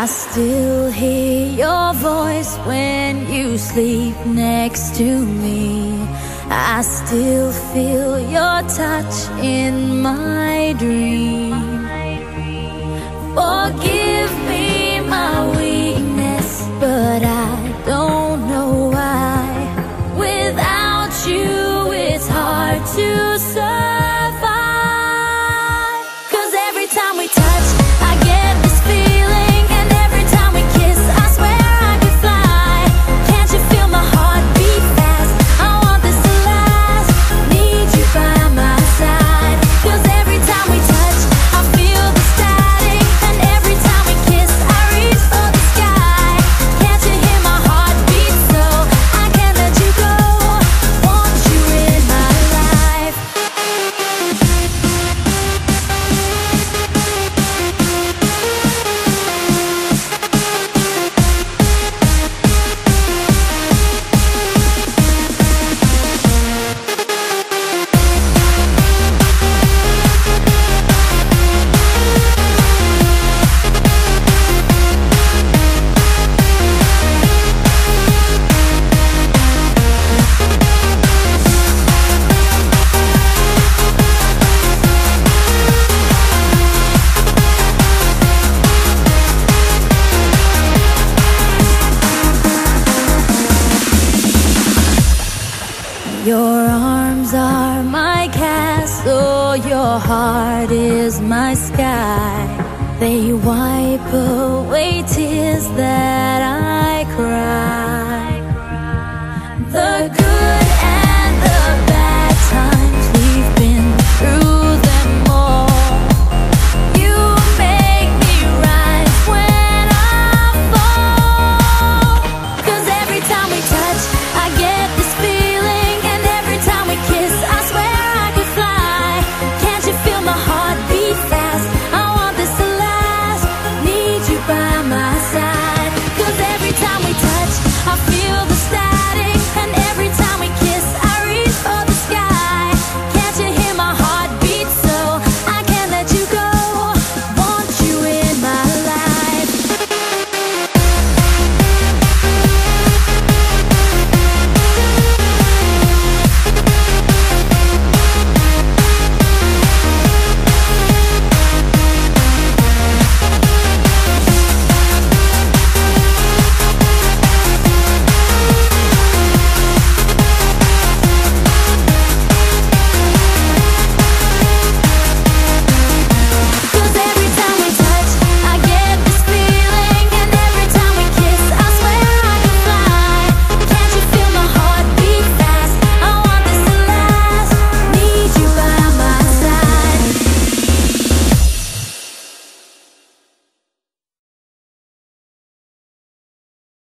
I still hear your voice when you sleep next to me. I still feel your touch in my dream. Forgive me my weakness, but I don't know why. Without you, it's hard to survive. 'Cause every time we touch, I get this feeling, and every time we kiss, I swear I could fly. Can't you feel my heart beat fast? I want this to last, need you by my side. 'Cause every time we touch, I feel the static, and every time we kiss, I reach for the sky. Can't you hear my heart beat? So I can't let you go, want you in my life. Your arms are my castle, your heart is my sky. They wipe away tears that I cry.